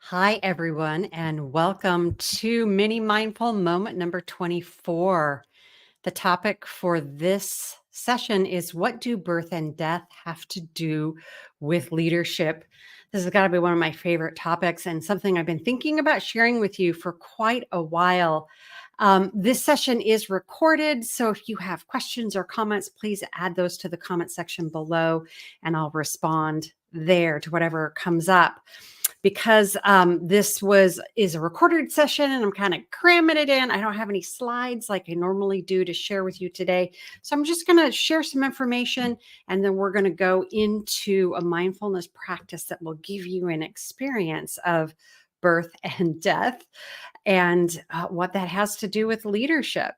Hi, everyone, and welcome to Mini Mindful Moment number 24. The topic for this session is, what do birth and death have to do with leadership? This has got to be one of my favorite topics and something I've been thinking about sharing with you for quite a while. This session is recorded, so if you have questions or comments, please add those to the comment section below, and I'll respond there to whatever comes up. Because is a recorded session and I'm kind of cramming it in. I don't have any slides like I normally do to share with you today. So I'm just going to share some information, and then we're going to go into a mindfulness practice that will give you an experience of birth and death and what that has to do with leadership.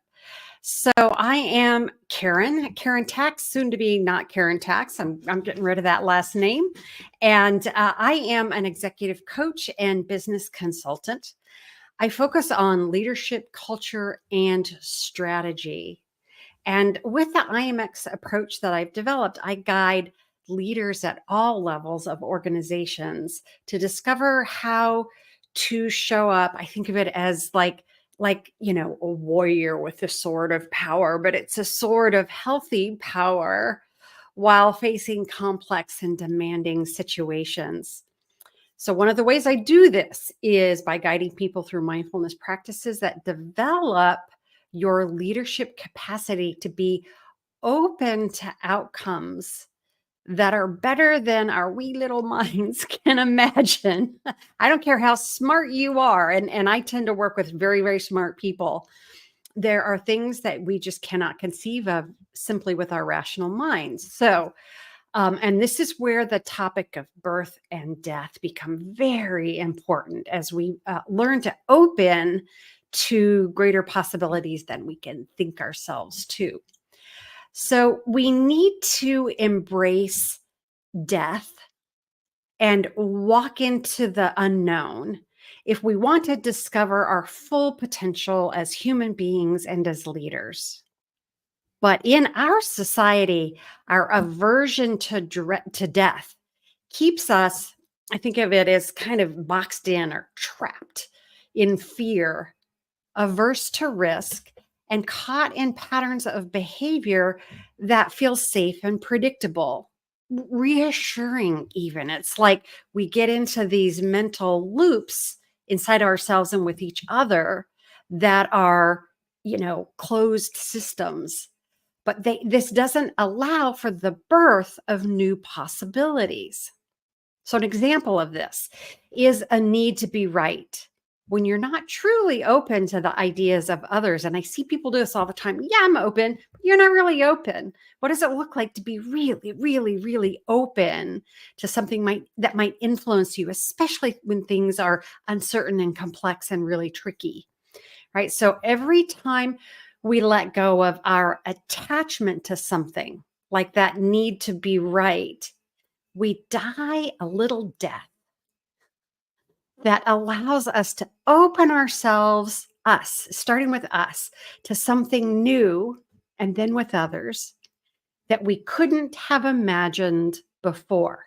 So I am Karen Tax, soon to be not Karen Tax. I'm getting rid of that last name. And I am an executive coach and business consultant. I focus on leadership, culture, and strategy. And with the IMX approach that I've developed, I guide leaders at all levels of organizations to discover how to show up. I think of it as like a warrior with a sword of power, but it's a sword of healthy power while facing complex and demanding situations. So one of the ways I do this is by guiding people through mindfulness practices that develop your leadership capacity to be open to outcomes that are better than our wee little minds can imagine. I don't care how smart you are, and I tend to work with very, very smart people. There are things that we just cannot conceive of simply with our rational minds. So, and this is where the topic of birth and death become very important as we learn to open to greater possibilities than we can think ourselves to. So we need to embrace death and walk into the unknown if we want to discover our full potential as human beings and as leaders. But in our society, our aversion to death keeps us, I think of it as kind of boxed in or trapped in fear, averse to risk, and caught in patterns of behavior that feel safe and predictable, reassuring even. It's like we get into these mental loops inside ourselves and with each other that are, closed systems. But this doesn't allow for the birth of new possibilities. So an example of this is a need to be right. When you're not truly open to the ideas of others, and I see people do this all the time. Yeah, I'm open, but you're not really open. What does it look like to be really, really, really open to something that might influence you, especially when things are uncertain and complex and really tricky, right? So every time we let go of our attachment to something, like that need to be right, we die a little death that allows us to open ourselves, starting with us, to something new, and then with others that we couldn't have imagined before.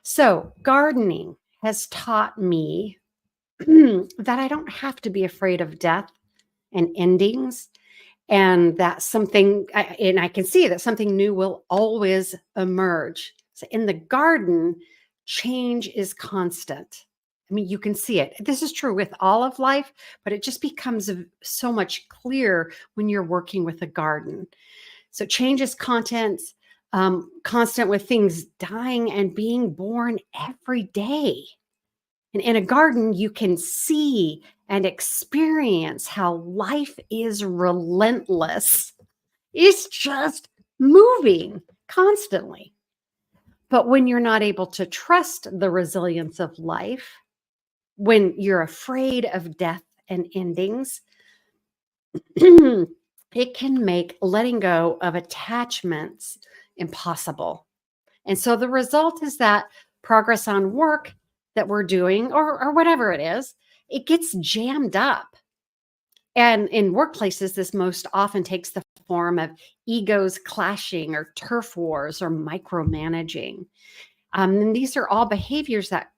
So gardening has taught me that I don't have to be afraid of death and endings, and that I can see that something new will always emerge. So in the garden, change is constant. I mean, you can see it. This is true with all of life, but it just becomes so much clearer when you're working with a garden. So change is constant, with things dying and being born every day. And in a garden, you can see and experience how life is relentless. It's just moving constantly. But when you're not able to trust the resilience of life, when you're afraid of death and endings, it can make letting go of attachments impossible. And so the result is that progress on work that we're doing, or whatever it is, it gets jammed up. And in workplaces, this most often takes the form of egos clashing or turf wars or micromanaging. And these are all behaviors that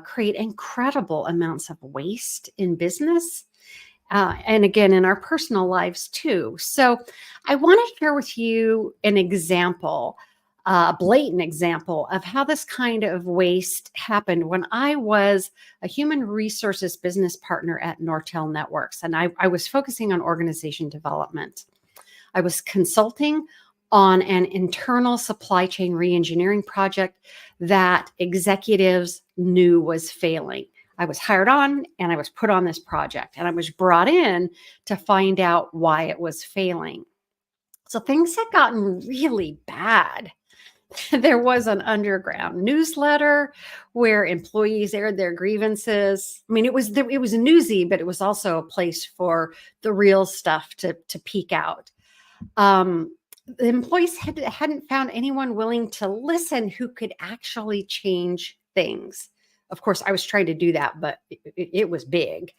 create incredible amounts of waste in business, and again in our personal lives too. So I want to share with you an example, a blatant example of how this kind of waste happened when I was a human resources business partner at Nortel Networks, and I was focusing on organization development. I was consulting on an internal supply chain reengineering project that executives knew was failing. I was hired on and I was put on this project, and I was brought in to find out why it was failing. So things had gotten really bad. There was an underground newsletter where employees aired their grievances. I mean, it was newsy, but it was also a place for the real stuff to peek out. um, the employees hadn't found anyone willing to listen who could actually change things. Of course, I was trying to do that, but it was big.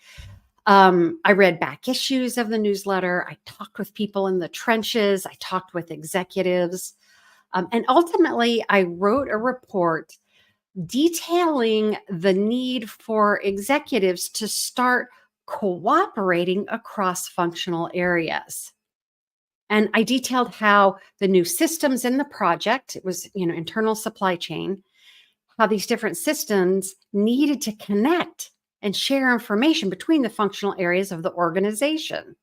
I read back issues of the newsletter. I talked with people in the trenches. I talked with executives. And ultimately, I wrote a report detailing the need for executives to start cooperating across functional areas. And I detailed how the new systems in the project, it was, internal supply chain, how these different systems needed to connect and share information between the functional areas of the organization,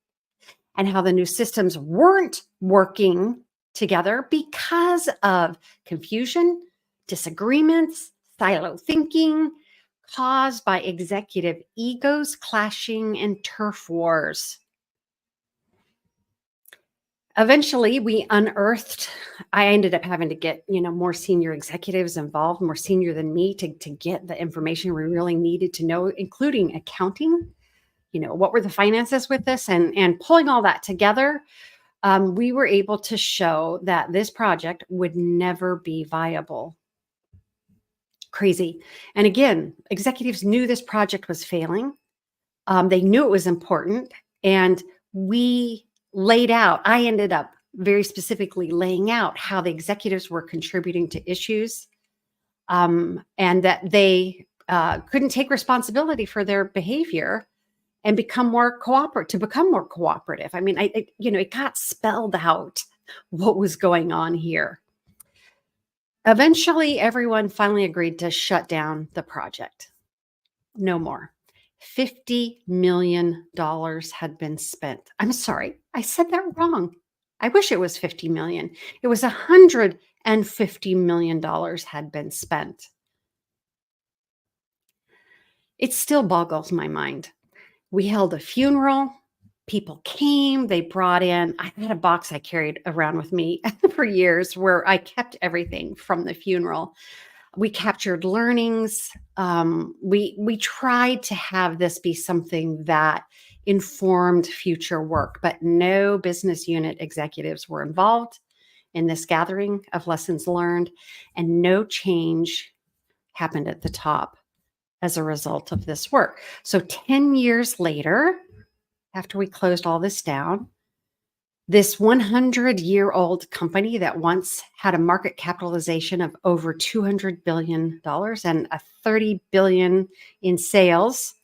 and how the new systems weren't working together because of confusion, disagreements, silo thinking caused by executive egos clashing and turf wars. Eventually, we unearthed. I ended up having to get, more senior executives involved, more senior than me, to get the information we really needed to know, including accounting. What were the finances with this, and pulling all that together. We were able to show that this project would never be viable. Crazy. And again, executives knew this project was failing. They knew it was important, and I ended up very specifically laying out how the executives were contributing to issues, and that they couldn't take responsibility for their behavior and become more cooperative. I mean, it got spelled out what was going on here. Eventually, everyone finally agreed to shut down the project. No more. $50 million had been spent. I'm sorry, I said that wrong. I wish it was 50 million. It was $150 million had been spent. It still boggles my mind. We held a funeral. People came, they brought in, I had a box I carried around with me for years where I kept everything from the funeral. We captured learnings. We tried to have this be something that informed future work, but no business unit executives were involved in this gathering of lessons learned, and no change happened at the top as a result of this work. So 10 years later, after we closed all this down, this 100-year-old company that once had a market capitalization of over $200 billion and a $30 billion in sales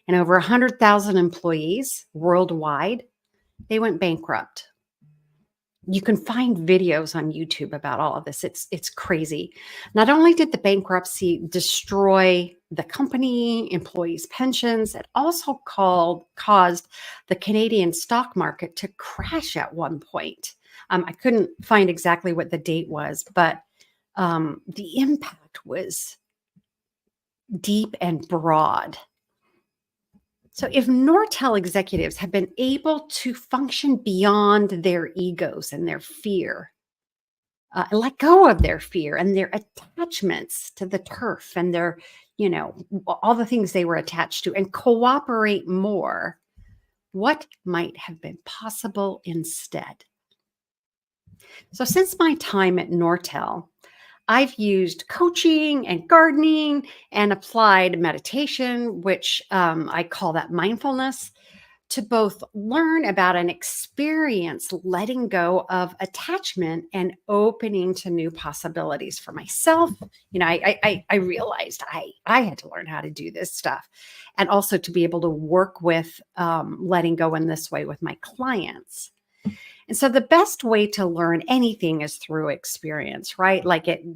and over 100,000 employees worldwide, they went bankrupt. You can find videos on YouTube about all of this. It's crazy. Not only did the bankruptcy destroy the company, employees' pensions, it also caused the Canadian stock market to crash at one point. I couldn't find exactly what the date was, but the impact was deep and broad. So if Nortel executives have been able to function beyond their egos and their fear, let go of their fear and their attachments to the turf and their, all the things they were attached to, and cooperate more, what might have been possible instead? So since my time at Nortel, I've used coaching and gardening and applied meditation, which I call that mindfulness, to both learn about and experience letting go of attachment and opening to new possibilities for myself. I realized I had to learn how to do this stuff, and also to be able to work with letting go in this way with my clients. And so the best way to learn anything is through experience, right?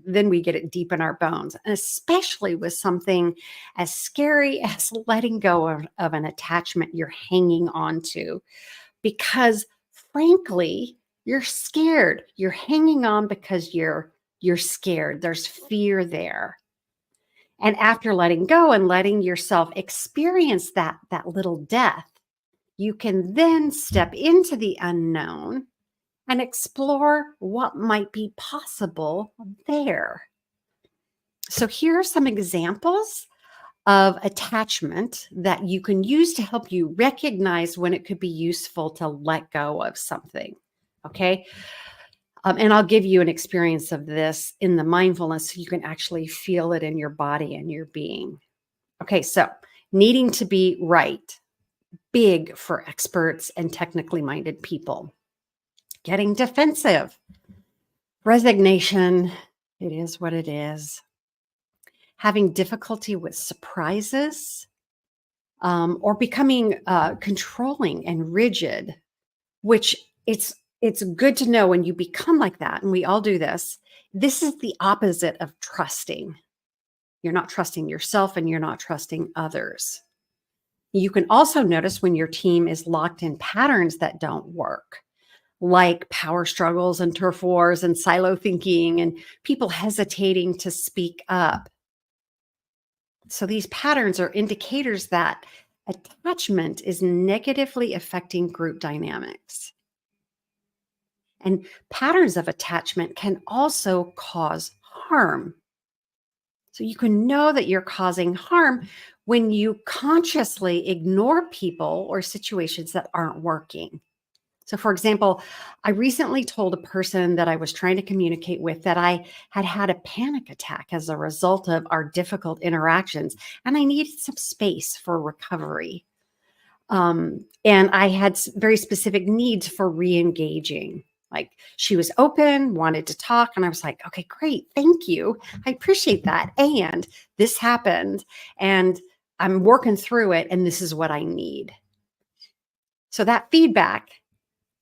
Then we get it deep in our bones, and especially with something as scary as letting go of an attachment you're hanging on to, because frankly, you're scared. You're hanging on because you're scared. There's fear there. And after letting go and letting yourself experience that little death, you can then step into the unknown and explore what might be possible there. So here are some examples of attachment that you can use to help you recognize when it could be useful to let go of something. Okay. And I'll give you an experience of this in the mindfulness so you can actually feel it in your body and your being. Okay. So needing to be right, big for experts and technically minded people. Getting defensive, resignation, it is what it is. Having difficulty with surprises, or becoming controlling and rigid, which it's good to know when you become like that, and we all do this. This is the opposite of trusting. You're not trusting yourself and you're not trusting others. You can also notice when your team is locked in patterns that don't work, like power struggles and turf wars and silo thinking and people hesitating to speak up. So these patterns are indicators that attachment is negatively affecting group dynamics. And patterns of attachment can also cause harm. So you can know that you're causing harm when you consciously ignore people or situations that aren't working. So, for example, I recently told a person that I was trying to communicate with that I had had a panic attack as a result of our difficult interactions, and I needed some space for recovery. And I had very specific needs for re-engaging. Like, she was open, wanted to talk, and I was like, okay, great, thank you. I appreciate that. And this happened, and I'm working through it, and this is what I need. So that feedback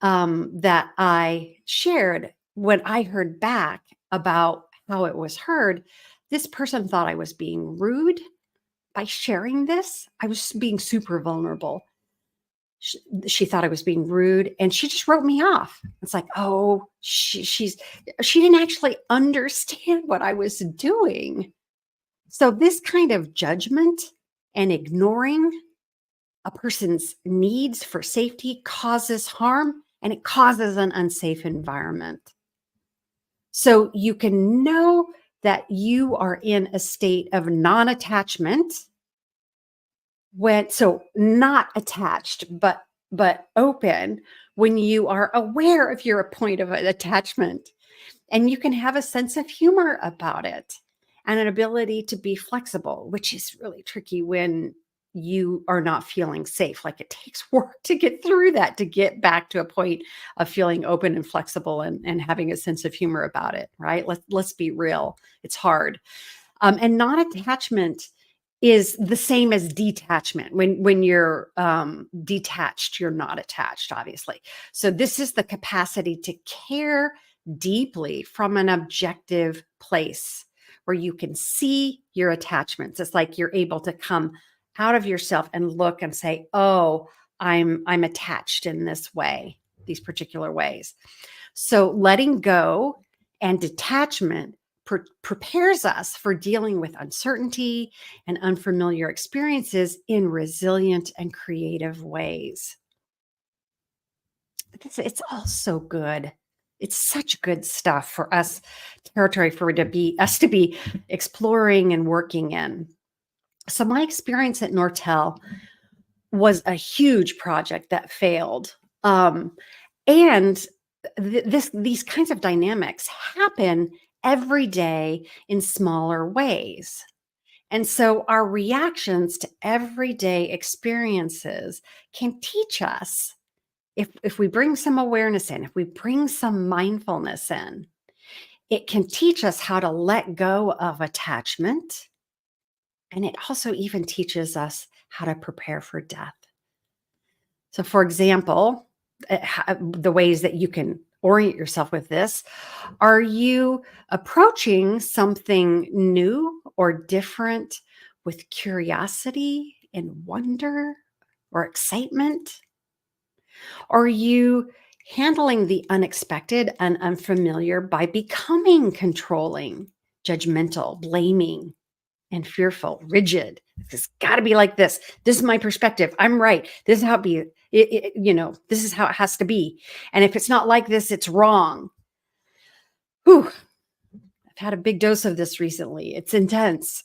that I shared, when I heard back about how it was heard, this person thought I was being rude by sharing this. I was being super vulnerable. She thought I was being rude, and she just wrote me off. It's like, oh, she didn't actually understand what I was doing. So this kind of judgment and ignoring a person's needs for safety causes harm, and it causes an unsafe environment. So you can know that you are in a state of non-attachment not attached, but open, when you are aware of your point of attachment, and you can have a sense of humor about it and an ability to be flexible, which is really tricky when you are not feeling safe. Like, it takes work to get through that, to get back to a point of feeling open and flexible and having a sense of humor about it, right? Let's be real. It's hard. And non-attachment is the same as detachment. When you're detached, you're not attached, obviously. So this is the capacity to care deeply from an objective place where you can see your attachments. It's like you're able to come out of yourself and look and say, oh, I'm attached in this way, these particular ways. So letting go and detachment prepares us for dealing with uncertainty and unfamiliar experiences in resilient and creative ways. It's all so good. It's such good stuff for us, territory for us to be exploring and working in. So my experience at Nortel was a huge project that failed. And these kinds of dynamics happen every day in smaller ways. And so our reactions to everyday experiences can teach us, if we bring some awareness in, if we bring some mindfulness in, it can teach us how to let go of attachment. And it also even teaches us how to prepare for death. So, for example, the ways that you can orient yourself with this, are you approaching something new or different with curiosity and wonder or excitement? Are you handling the unexpected and unfamiliar by becoming controlling, judgmental, blaming, and fearful, rigid? It's got to be like this. This is my perspective. I'm right. This is how it be. This is how it has to be. And if it's not like this, it's wrong. Whew. I've had a big dose of this recently. It's intense.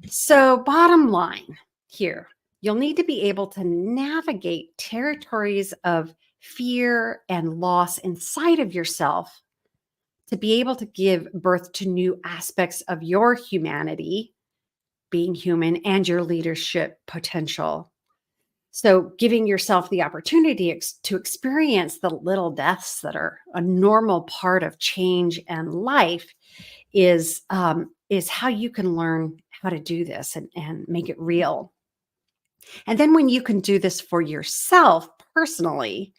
So, bottom line here, you'll need to be able to navigate territories of fear and loss inside of yourself to be able to give birth to new aspects of your humanity, being human, and your leadership potential. So, giving yourself the opportunity to experience the little deaths that are a normal part of change and life is how you can learn how to do this and make it real. And then, when you can do this for yourself personally,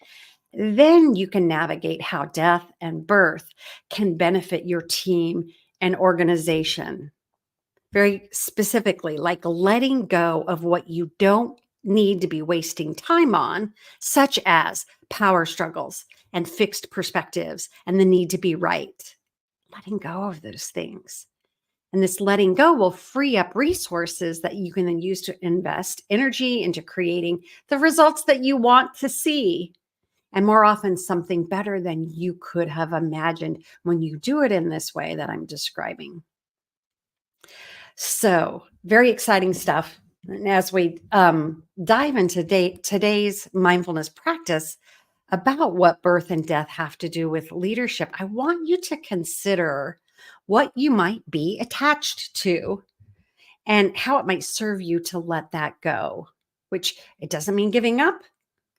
then you can navigate how death and birth can benefit your team and organization. Very specifically, like letting go of what you don't need to be wasting time on, such as power struggles and fixed perspectives and the need to be right. Letting go of those things. And this letting go will free up resources that you can then use to invest energy into creating the results that you want to see. And more often, something better than you could have imagined when you do it in this way that I'm describing. So, very exciting stuff. And as we dive into today's mindfulness practice about what birth and death have to do with leadership, I want you to consider what you might be attached to and how it might serve you to let that go, which it doesn't mean giving up,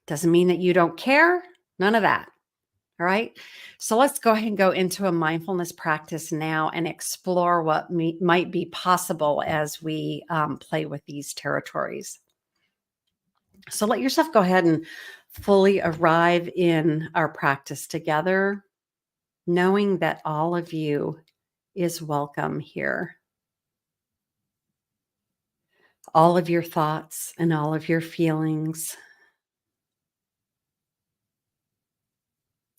doesn't mean that you don't care, none of that. All right. So let's go ahead and go into a mindfulness practice now and explore what might be possible as we play with these territories. So let yourself go ahead and fully arrive in our practice together, knowing that all of you is welcome here. All of your thoughts and all of your feelings.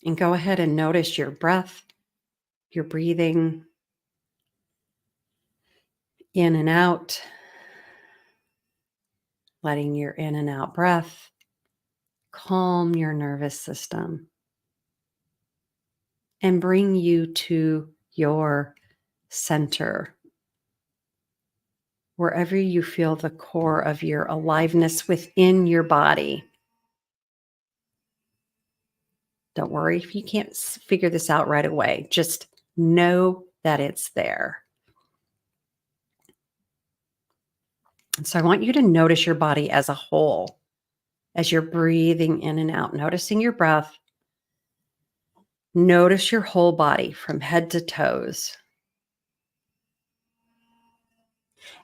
And go ahead and notice your breath, your breathing in and out, letting your in and out breath calm your nervous system and bring you to your center, wherever you feel the core of your aliveness within your body. Don't worry if you can't figure this out right away. Just know that it's there. And so I want you to notice your body as a whole as you're breathing in and out, noticing your breath. Notice your whole body from head to toes.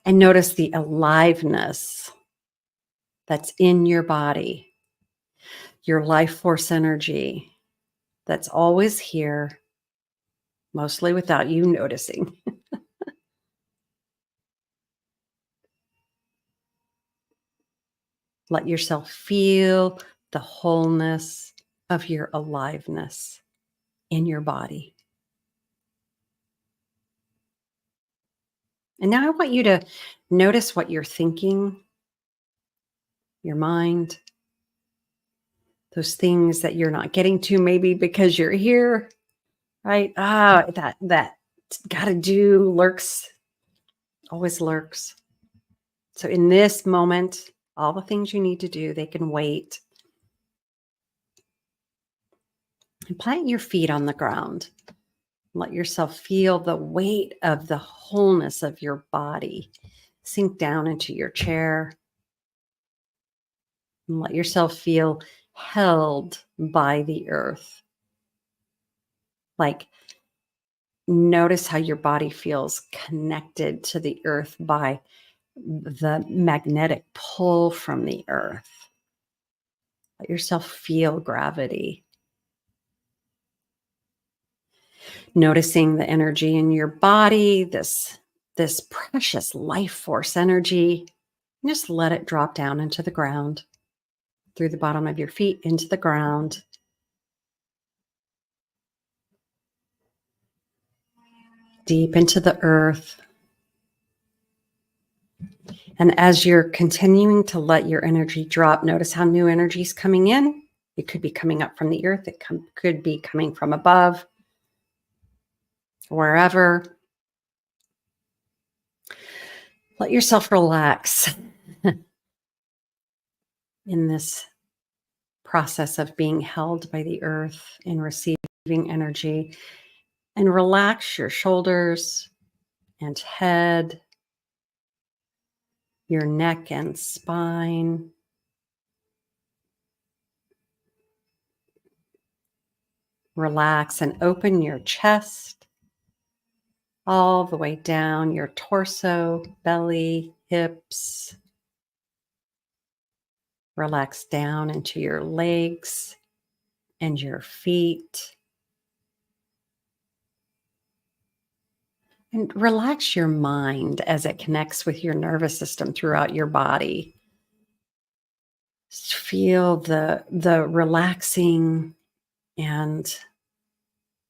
And notice the aliveness that's in your body, your life force energy that's always here, mostly without you noticing. Let yourself feel the wholeness of your aliveness in your body. And now I want you to notice what you're thinking, your mind, those things that you're not getting to maybe because you're here, right? That gotta do lurks, always lurks. So in this moment, all the things you need to do, they can wait. And plant your feet on the ground. Let yourself feel the weight of the wholeness of your body sink down into your chair. And let yourself feel held by the earth. Like, notice how your body feels connected to the earth by the magnetic pull from the earth. Let yourself feel gravity. Noticing the energy in your body, this precious life force energy. Just let it drop down into the ground, through the bottom of your feet into the ground. Deep into the earth. And as you're continuing to let your energy drop, notice how new energy is coming in. It could be coming up from the earth. It could be coming from above, wherever. Let yourself relax in this process of being held by the earth and receiving energy. And relax your shoulders and head, your neck and spine. Relax and open your chest all the way down your torso, belly, hips. Relax down into your legs and your feet. And relax your mind as it connects with your nervous system throughout your body. Just feel the relaxing and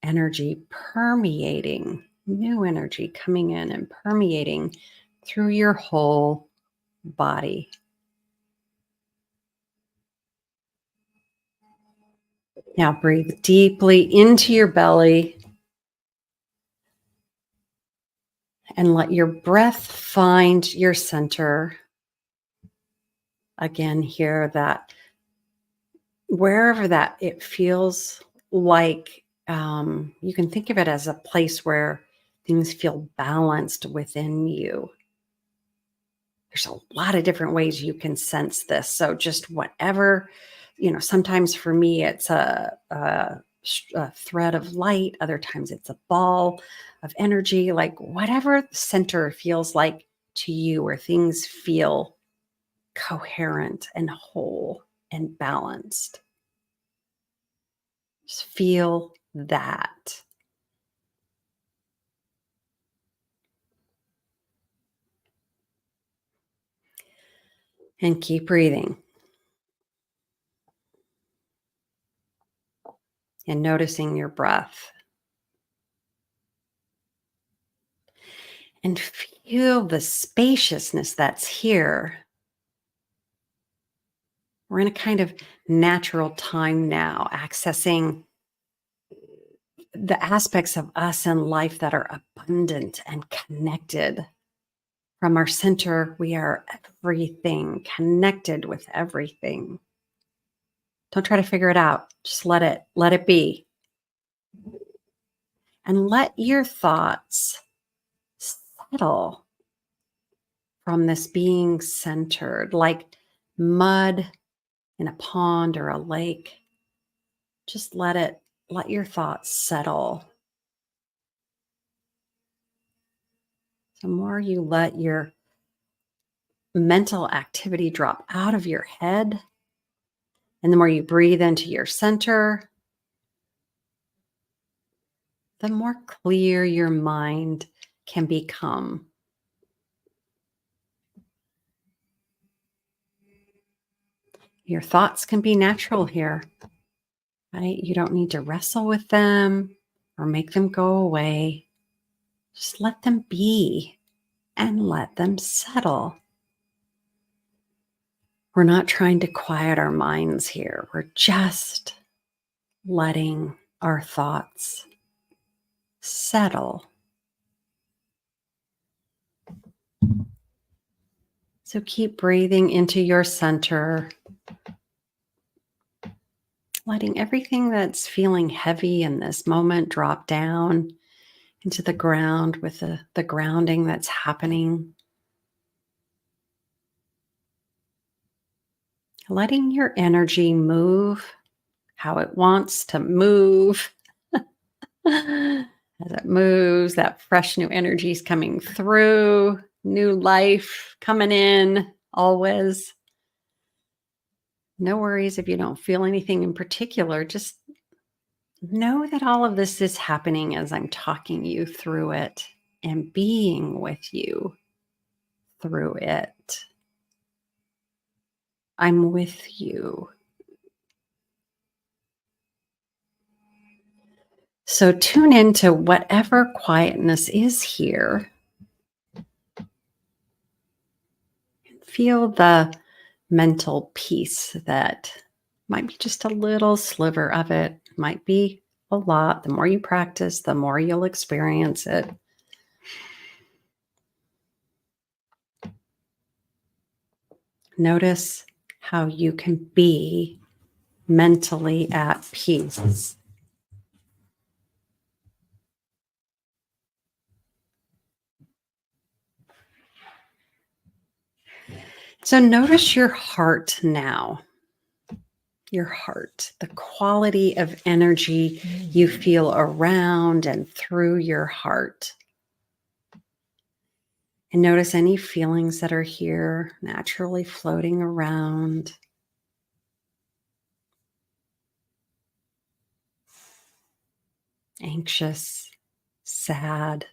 energy permeating, new energy coming in and permeating through your whole body. Now breathe deeply into your belly and let your breath find your center. Again, here that wherever that it feels like, you can think of it as a place where things feel balanced within you. There's a lot of different ways you can sense this. So just whatever, sometimes for me, it's a thread of light. Other times it's a ball of energy, like whatever the center feels like to you, where things feel coherent and whole and balanced. Just feel that. And keep breathing. And noticing your breath. And feel the spaciousness that's here. We're in a kind of natural time now, accessing the aspects of us and life that are abundant and connected. From our center, we are everything, connected with everything. Don't try to figure it out. Just let it be. And let your thoughts settle from this being centered, like mud in a pond or a lake. Just let your thoughts settle. The more you let your mental activity drop out of your head, and the more you breathe into your center, the more clear your mind can become. Your thoughts can be natural here, right? You don't need to wrestle with them or make them go away. Just let them be and let them settle. We're not trying to quiet our minds here. We're just letting our thoughts settle. So keep breathing into your center, letting everything that's feeling heavy in this moment drop down into the ground with the grounding that's happening. Letting your energy move how it wants to move. As it moves, that fresh new energy is coming through, new life coming in always. No worries if you don't feel anything in particular. Just know that all of this is happening as I'm talking you through it and being with you through it. I'm with you. So tune into whatever quietness is here. Feel the mental peace that might be just a little sliver of it, might be a lot. The more you practice, the more you'll experience it. Notice how you can be mentally at peace. So notice your heart now. Your heart, the quality of energy you feel around and through your heart. And notice any feelings that are here naturally floating around. Anxious, sad,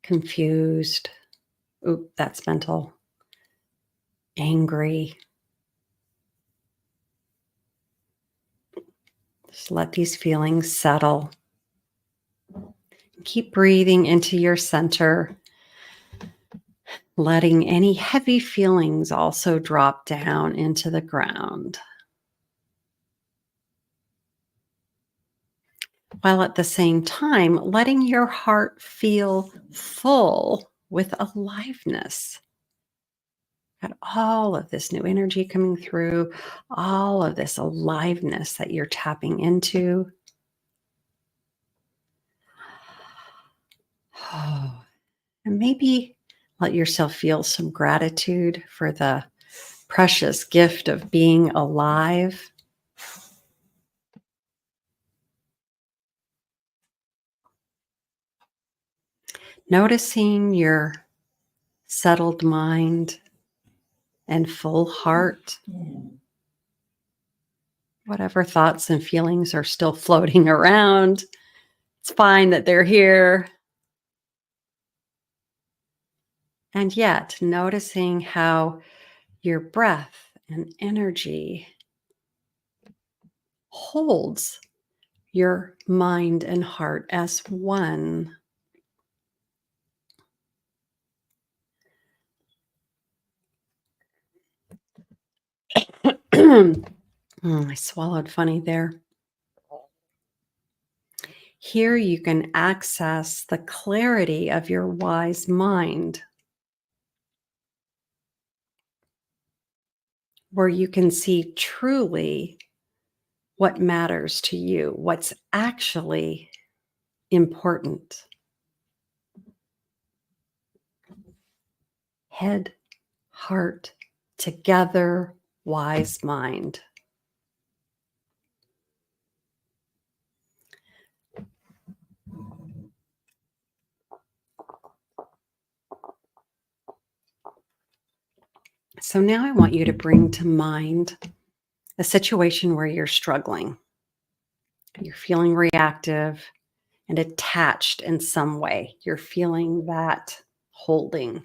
confused. Oop, that's mental. Angry. Just let these feelings settle. Keep breathing into your center, letting any heavy feelings also drop down into the ground. While at the same time, letting your heart feel full with aliveness. Got all of this new energy coming through, all of this aliveness that you're tapping into. Oh, and maybe let yourself feel some gratitude for the precious gift of being alive. Noticing your settled mind and full heart. Whatever thoughts and feelings are still floating around, it's fine that they're here. And yet, noticing how your breath and energy holds your mind and heart as one. I swallowed funny there. Here you can access the clarity of your wise mind, where you can see truly what matters to you, what's actually important. Head, heart, together, wise mind. So now I want you to bring to mind a situation where you're struggling. You're feeling reactive and attached in some way. You're feeling that holding.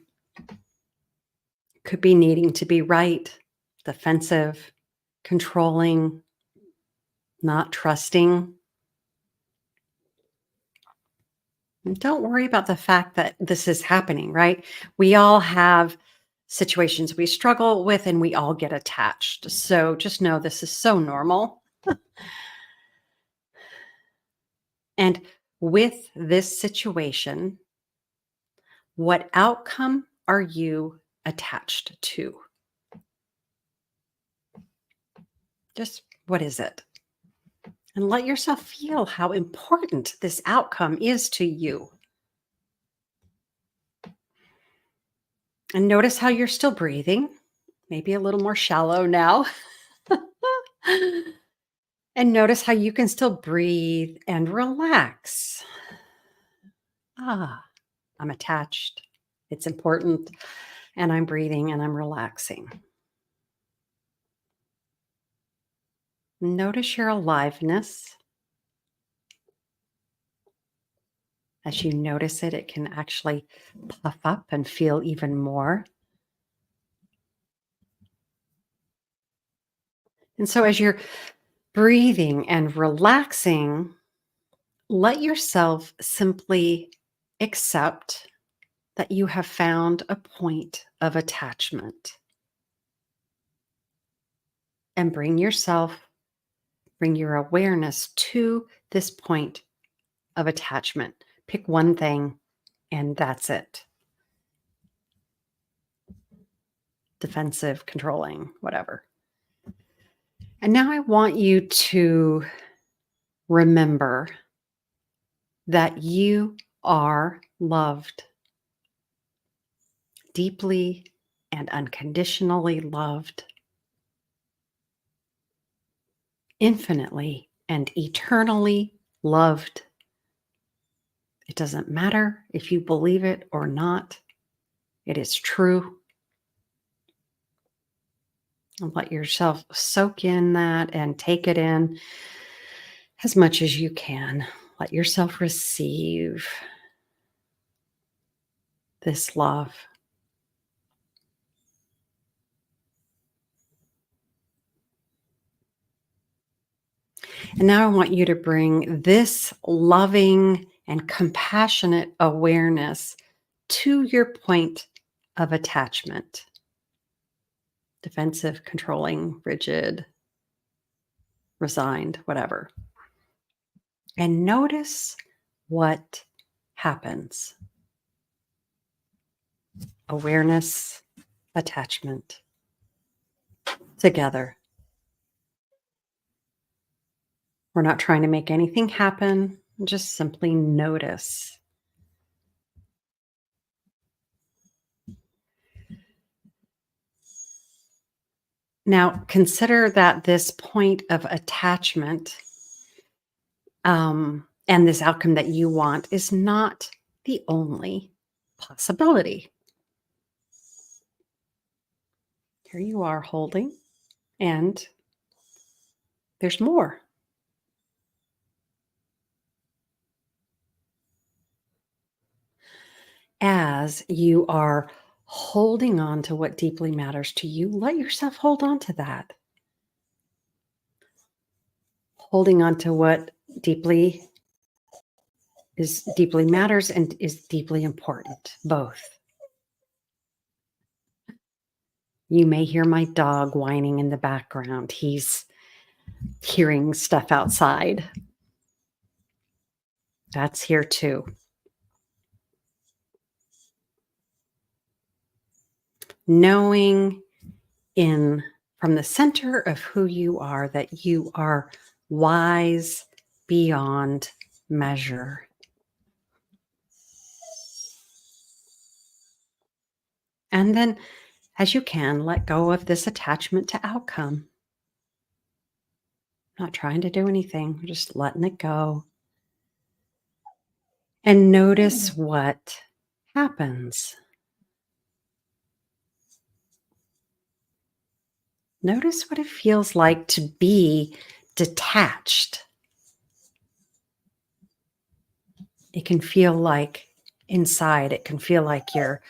Could be needing to be right, defensive, controlling, not trusting. And don't worry about the fact that this is happening, right? We all have situations we struggle with and we all get attached. So just know this is so normal. And with this situation, what outcome are you attached to? Just what is it? And let yourself feel how important this outcome is to you. And notice how you're still breathing, maybe a little more shallow now. And notice how you can still breathe and relax. Ah, I'm attached. It's important. And I'm breathing and I'm relaxing. Notice your aliveness. As you notice it, it can actually puff up and feel even more. And so as you're breathing and relaxing, let yourself simply accept that you have found a point of attachment and bring your awareness to this point of attachment. Pick one thing and that's it. Defensive, controlling, whatever. And now I want you to remember that you are loved, deeply and unconditionally loved, infinitely and eternally loved. It doesn't matter if you believe it or not. It is true. And let yourself soak in that and take it in as much as you can. Let yourself receive this love. And now I want you to bring this loving and compassionate awareness to your point of attachment. Defensive, controlling, rigid, resigned, whatever. And notice what happens. Awareness, attachment, together. We're not trying to make anything happen. Just simply notice. Now, consider that this point of attachment and this outcome that you want is not the only possibility. Here you are holding, and there's more. As you are holding on to what deeply matters to you, let yourself hold on to that. Holding on to what deeply matters and is deeply important, both. You may hear my dog whining in the background. He's hearing stuff outside. That's here too. Knowing from the center of who you are that you are wise beyond measure. And then, as you can, let go of this attachment to outcome. Not trying to do anything, we're just letting it go. And notice what happens. Notice what it feels like to be detached. It can feel like inside, it can feel like you're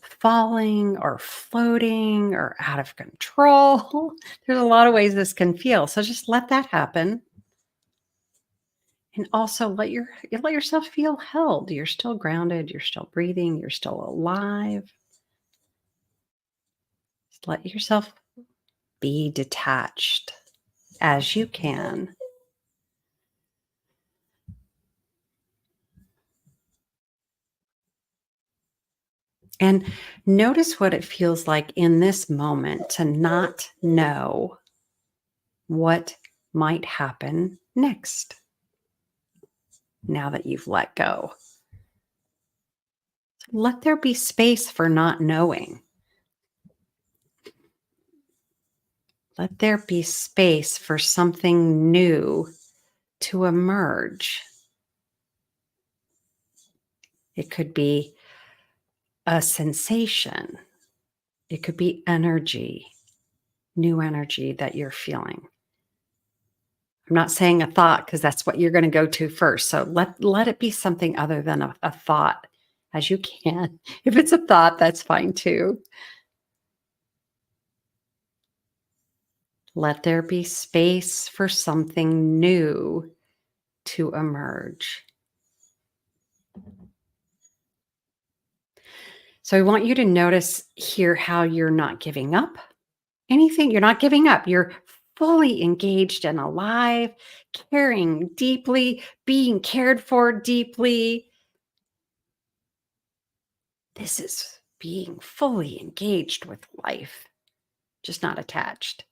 falling or floating or out of control. There's a lot of ways this can feel. So just let that happen. And also let yourself feel held. You're still grounded, you're still breathing, you're still alive. Just let yourself be detached as you can. And notice what it feels like in this moment to not know what might happen next now that you've let go. Let there be space for not knowing. Let there be space for something new to emerge. It could be a sensation, it could be energy, new energy that you're feeling. I'm not saying a thought because that's what you're going to go to first. So let it be something other than a thought as you can. If it's a thought, that's fine too. Let there be space for something new to emerge. So I want you to notice here how you're not giving up anything. You're not giving up. You're fully engaged and alive, caring deeply, being cared for deeply. This is being fully engaged with life, just not attached.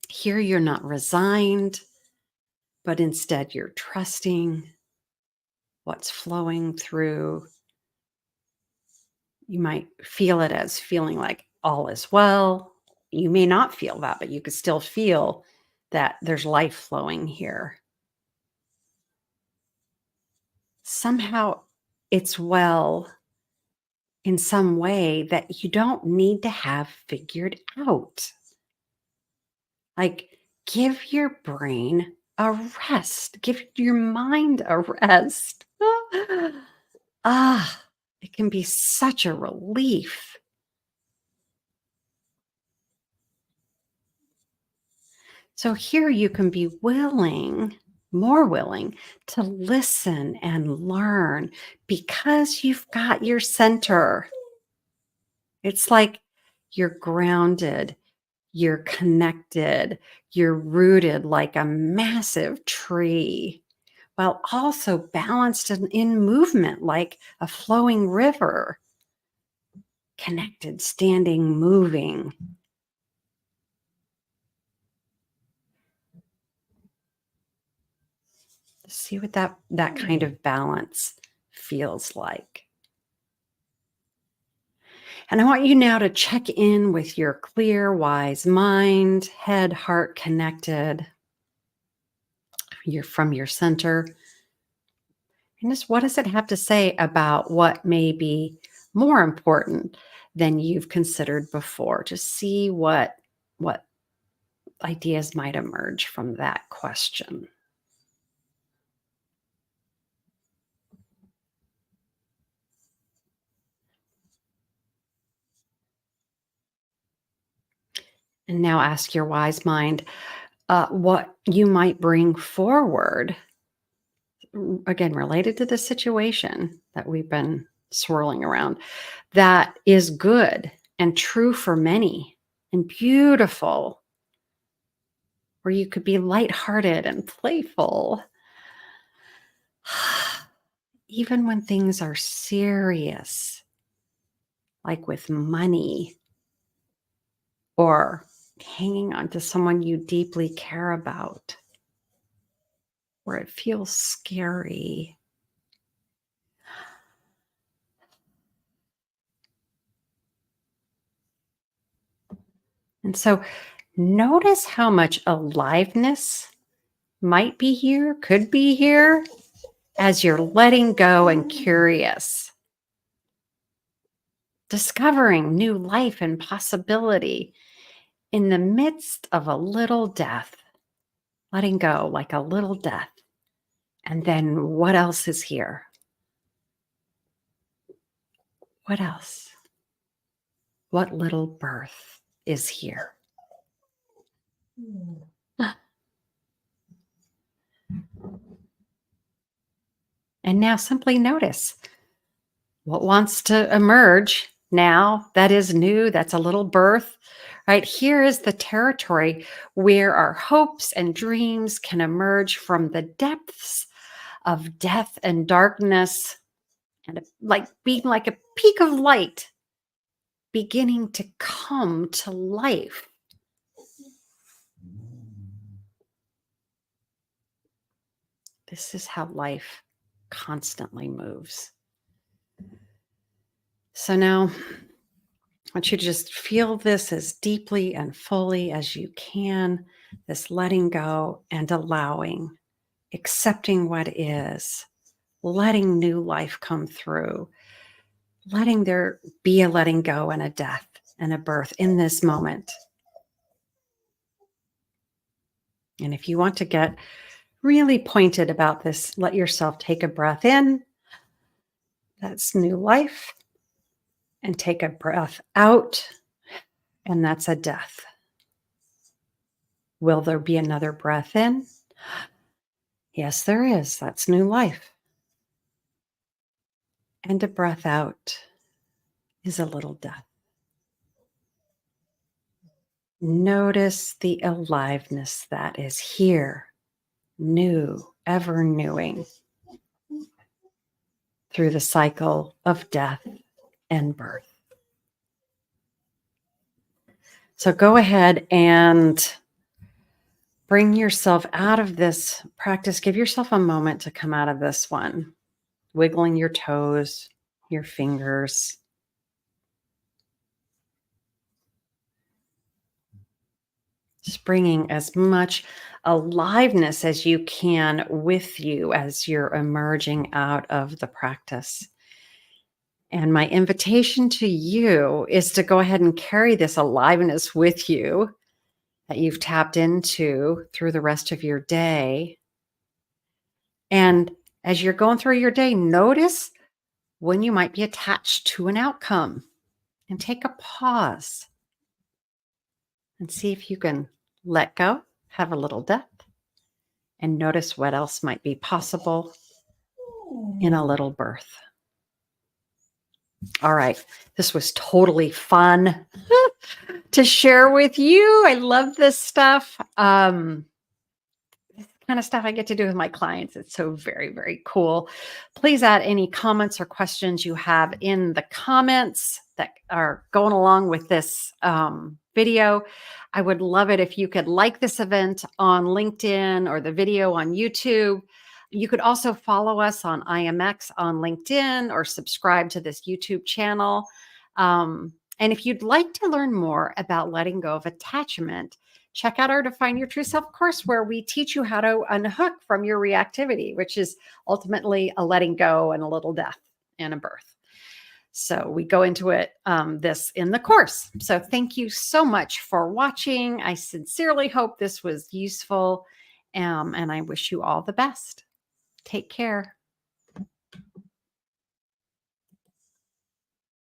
Here you're not resigned, but instead you're trusting what's flowing through. You might feel it as feeling like all is well. You may not feel that, but you could still feel that there's life flowing here. Somehow it's well in some way that you don't need to have figured out. Like, give your brain a rest, give your mind a rest. Ah, it can be such a relief. So here you can be willing, more willing to listen and learn because you've got your center. It's like you're grounded, you're connected, you're rooted like a massive tree, while also balanced and in movement like a flowing river, connected, standing, moving. See what that kind of balance feels like. And I want you now to check in with your clear, wise mind, head, heart connected. You're from your center. And just what does it have to say about what may be more important than you've considered before? Just see what ideas might emerge from that question. And now ask your wise mind what you might bring forward, again, related to the situation that we've been swirling around, that is good and true for many and beautiful, where you could be lighthearted and playful, even when things are serious, like with money or hanging on to someone you deeply care about, where it feels scary. And so notice how much aliveness might be here, could be here, as you're letting go and curious, discovering new life and possibility in the midst of a little death, letting go like a little death. And then what else is here? What else? What little birth is here? And now simply notice what wants to emerge now that is new, that's a little birth, right? Here is the territory where our hopes and dreams can emerge from the depths of death and darkness, and like being like a peak of light beginning to come to life. This is how life constantly moves. So now I want you to just feel this as deeply and fully as you can, this letting go and allowing, accepting what is, letting new life come through, letting there be a letting go and a death and a birth in this moment. And if you want to get really pointed about this, let yourself take a breath in. That's new life. And take a breath out. And that's a death. Will there be another breath in? Yes, there is. That's new life. And a breath out is a little death. Notice the aliveness that is here, new, ever newing, through the cycle of death and birth. So go ahead and bring yourself out of this practice. Give yourself a moment to come out of this one, wiggling your toes, your fingers. Just bringing as much aliveness as you can with you as you're emerging out of the practice. And my invitation to you is to go ahead and carry this aliveness with you that you've tapped into through the rest of your day. And as you're going through your day, notice when you might be attached to an outcome and take a pause and see if you can let go, have a little depth, and notice what else might be possible in a little birth. All right. This was totally fun to share with you. I love this stuff. This kind of stuff I get to do with my clients. It's so very, very cool. Please add any comments or questions you have in the comments that are going along with this video. I would love it if you could like this event on LinkedIn or the video on YouTube. You could also follow us on IMX on LinkedIn or subscribe to this YouTube channel. And if you'd like to learn more about letting go of attachment, check out our Define Your True Self course, where we teach you how to unhook from your reactivity, which is ultimately a letting go and a little death and a birth. So we go into it, this in the course. So thank you so much for watching. I sincerely hope this was useful, and I wish you all the best. Take care.